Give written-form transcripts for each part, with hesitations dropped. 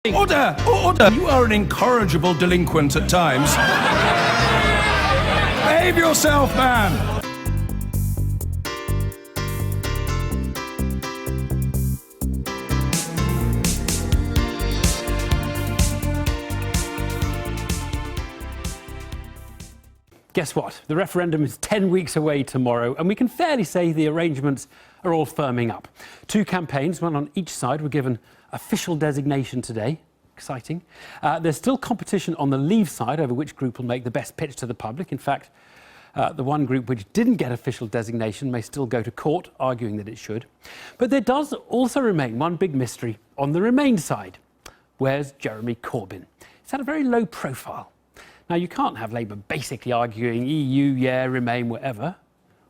Order! Order! You are an incorrigible delinquent at times. Behave yourself, man! Guess what? The referendum is 10 weeks away tomorrow, and we can fairly say the arrangements are all firming up. Two campaigns, one on each side, were given official designation today. Exciting. There's still competition on the Leave side over which group will make the best pitch to the public. In fact, the one group which didn't get official designation may still go to court, arguing that it should. But there does also remain one big mystery on the Remain side. Where's Jeremy Corbyn? He's had a very low profile. Now, you can't have Labour basically arguing EU, yeah, Remain, whatever.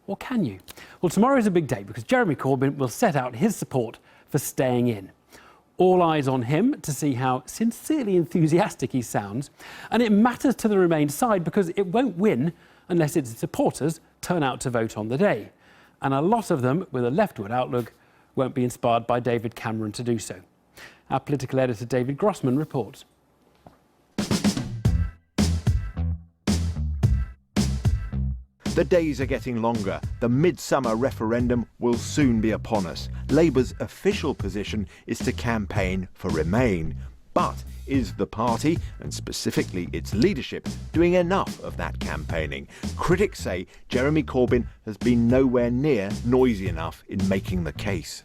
Or can you? Well, tomorrow's a big day because Jeremy Corbyn will set out his support for staying in. All eyes on him to see how sincerely enthusiastic he sounds. And it matters to the Remain side because it won't win unless its supporters turn out to vote on the day. And a lot of them, with a leftward outlook, won't be inspired by David Cameron to do so. Our political editor David Grossman reports. The days are getting longer. The midsummer referendum will soon be upon us. Labour's official position is to campaign for Remain. But is the party, and specifically its leadership, doing enough of that campaigning? Critics say Jeremy Corbyn has been nowhere near noisy enough in making the case.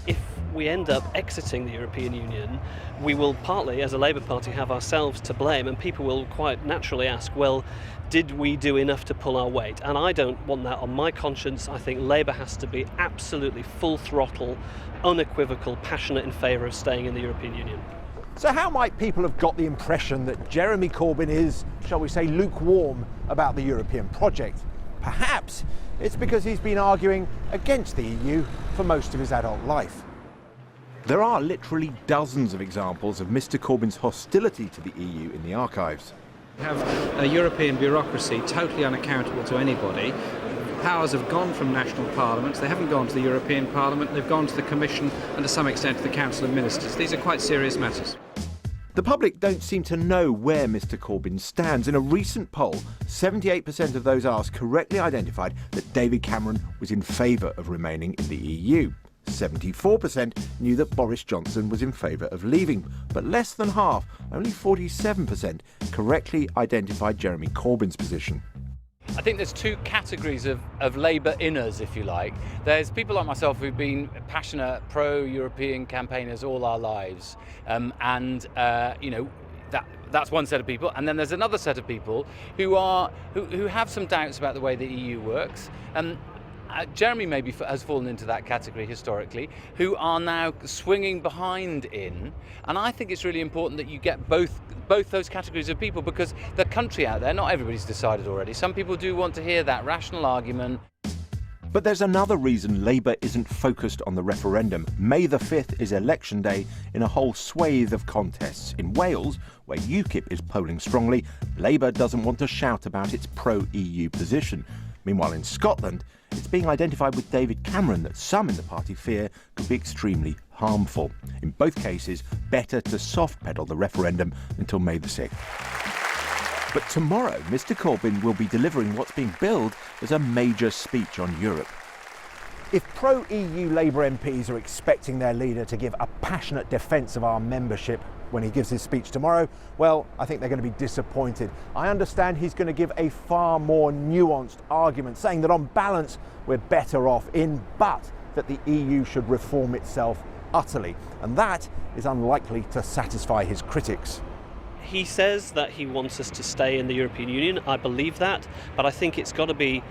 If we end up exiting the European Union, we will partly, as a Labour Party, have ourselves to blame, and people will quite naturally ask, well, did we do enough to pull our weight? And I don't want that on my conscience. I think Labour has to be absolutely full throttle, unequivocal, passionate in favour of staying in the European Union. So how might people have got the impression that Jeremy Corbyn is, shall we say, lukewarm about the European project? Perhaps it's because he's been arguing against the EU for most of his adult life. There are literally dozens of examples of Mr Corbyn's hostility to the EU in the archives. We have a European bureaucracy totally unaccountable to anybody. Powers have gone from national parliaments, they haven't gone to the European Parliament, they've gone to the Commission and to some extent to the Council of Ministers. These are quite serious matters. The public don't seem to know where Mr Corbyn stands. In a recent poll, 78% of those asked correctly identified that David Cameron was in favour of remaining in the EU. 74% knew that Boris Johnson was in favour of leaving, but less than half, only 47%, correctly identified Jeremy Corbyn's position. I think there's two categories of Labour inners, if you like. There's people like myself who've been passionate pro-European campaigners all our lives, that's one set of people. And then there's another set of people who have some doubts about the way the EU works. Jeremy maybe has fallen into that category historically, who are now swinging behind in. And I think it's really important that you get both those categories of people, because the country out there, not everybody's decided already. Some people do want to hear that rational argument. But there's another reason Labour isn't focused on the referendum. May the 5th is election day in a whole swathe of contests. In Wales, where UKIP is polling strongly, Labour doesn't want to shout about its pro-EU position. Meanwhile, in Scotland, it's being identified with David Cameron that some in the party fear could be extremely harmful. In both cases, better to soft-pedal the referendum until May the 6th. But tomorrow, Mr Corbyn will be delivering what's being billed as a major speech on Europe. If pro-EU Labour MPs are expecting their leader to give a passionate defence of our membership when he gives his speech tomorrow, well, I think they're going to be disappointed. I understand he's going to give a far more nuanced argument, saying that on balance we're better off in, but that the EU should reform itself utterly. And that is unlikely to satisfy his critics. He says that he wants us to stay in the European Union. I believe that, but I think it's got to be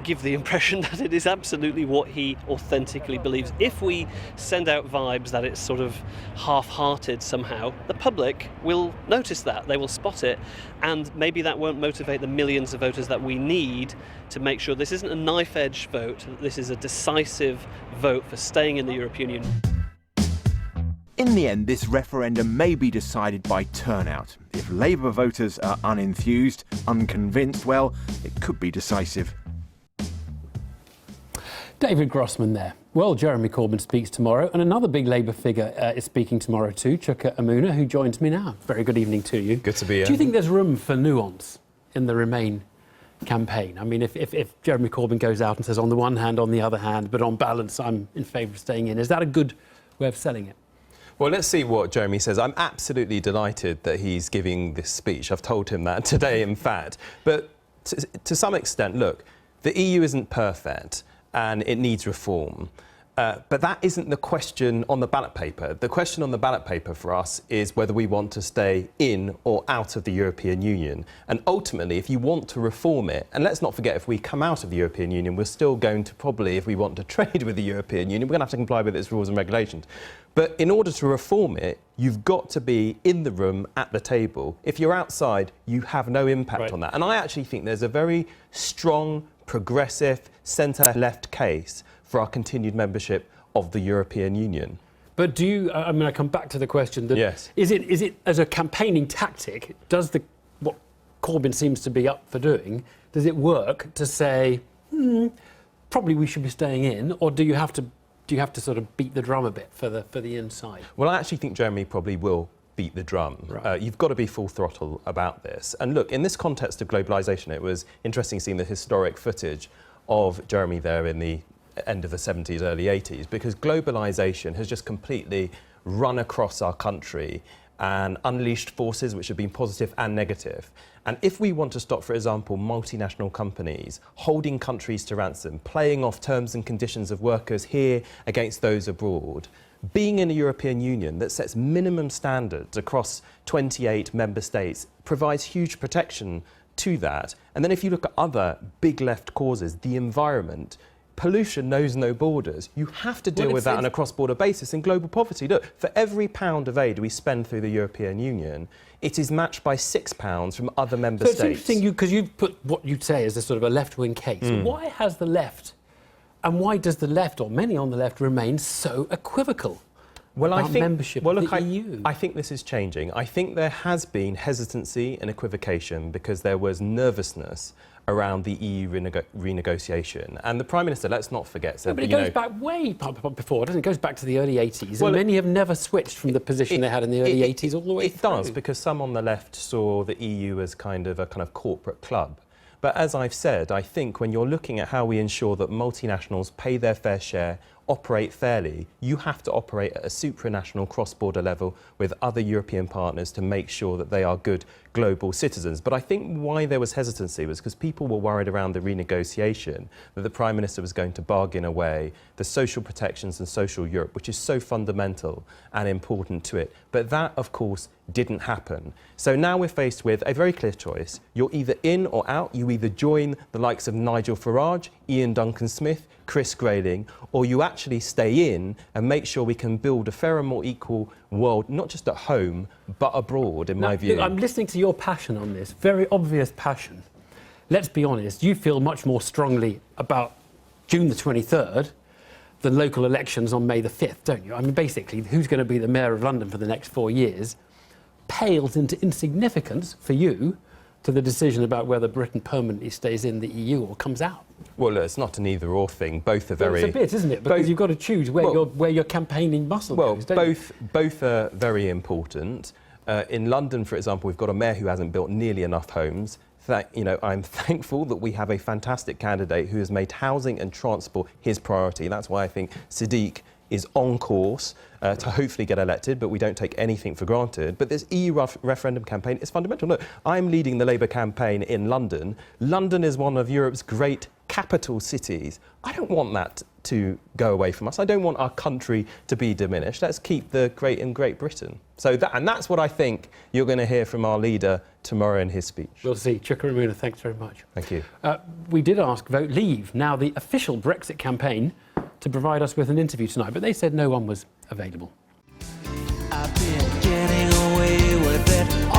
give the impression that it is absolutely what he authentically believes. If we send out vibes that it's sort of half-hearted somehow, the public will notice that, they will spot it, and maybe that won't motivate the millions of voters that we need to make sure this isn't a knife-edge vote, this is a decisive vote for staying in the European Union. In the end, this referendum may be decided by turnout. If Labour voters are unenthused, unconvinced, well, it could be decisive. David Grossman there. Well, Jeremy Corbyn speaks tomorrow, and another big Labour figure is speaking tomorrow too, Chuka Umunna, who joins me now. Very good evening to you. Good to be here. Do you think there's room for nuance in the Remain campaign? I mean, if Jeremy Corbyn goes out and says on the one hand, on the other hand, but on balance, I'm in favour of staying in, is that a good way of selling it? Well, let's see what Jeremy says. I'm absolutely delighted that he's giving this speech. I've told him that today, in fact. But to some extent, look, the EU isn't perfect and it needs reform. But that isn't the question on the ballot paper. The question on the ballot paper for us is whether we want to stay in or out of the European Union. And ultimately, if you want to reform it, and let's not forget, if we come out of the European Union, we're still going to probably, if we want to trade with the European Union, we're going to have to comply with its rules and regulations. But in order to reform it, you've got to be in the room at the table. If you're outside, you have no impact on that. And I actually think there's a very strong, progressive, centre-left case for our continued membership of the European Union. But do you, I mean, I come back to the question that yes. is it as a campaigning tactic, does what Corbyn seems to be up for doing, does it work to say, probably we should be staying in, or do you have to sort of beat the drum a bit for the inside? Well, I actually think Jeremy probably will beat the drum. Right. You've got to be full throttle about this. And look, in this context of globalisation, it was interesting seeing the historic footage of Jeremy there in the end of the 70s, early 80s, because globalisation has just completely run across our country and unleashed forces which have been positive and negative. And if we want to stop, for example, multinational companies holding countries to ransom, playing off terms and conditions of workers here against those abroad, being in a European Union that sets minimum standards across 28 member states provides huge protection to that. And then if you look at other big left causes, the environment, pollution knows no borders. You have to deal with that on a cross-border basis. And global poverty, look, for every pound of aid we spend through the European Union, it is matched by £6 from other member states. It's interesting, because you've put what you'd say as a sort of a left-wing case. Why has the left, and why does the left, or many on the left, remain so equivocal about membership of the EU? I think this is changing. I think there has been hesitancy and equivocation because there was nervousness around the EU renegotiation. And the Prime Minister, let's not forget... but it goes back way before, doesn't it? It goes back to the early 80s. Well, and many have never switched from the position they had in the early 80s all the way through. It does, because some on the left saw the EU as kind of a corporate club. But as I've said, I think when you're looking at how we ensure that multinationals pay their fair share, operate fairly, you have to operate at a supranational cross-border level with other European partners to make sure that they are good global citizens. But I think why there was hesitancy was because people were worried around the renegotiation that the Prime Minister was going to bargain away the social protections and social Europe, which is so fundamental and important to it. But that, of course, didn't happen. So now we're faced with a very clear choice. You're either in or out. You either join the likes of Nigel Farage, Ian Duncan-Smith, Chris Grayling, or you actually stay in and make sure we can build a fairer, more equal world, not just at home, but abroad, in my view. Look, I'm listening to your passion on this, very obvious passion. Let's be honest, you feel much more strongly about June the 23rd than local elections on May the 5th, don't you? I mean, basically, who's going to be the Mayor of London for the next 4 years pales into insignificance for you to the decision about whether Britain permanently stays in the EU or comes out. Well, look, it's not an either-or thing. Both are very... It's a bit, isn't it? Because you've got to choose where your campaigning muscle goes, don't you? Both are very important. In London, for example, we've got a mayor who hasn't built nearly enough homes. I'm thankful that we have a fantastic candidate who has made housing and transport his priority. That's why I think Sadiq is on course to hopefully get elected, but we don't take anything for granted. But this EU referendum campaign is fundamental. Look, I'm leading the Labour campaign in London. London is one of Europe's great capital cities. I don't want that to go away from us. I don't want our country to be diminished. Let's keep the great in Great Britain. And that's what I think you're going to hear from our leader tomorrow in his speech. We'll see. Chuka Umunna, thanks very much. Thank you. We did ask Vote Leave, now the official Brexit campaign, to provide us with an interview tonight, but they said no one was available. I've been getting away with it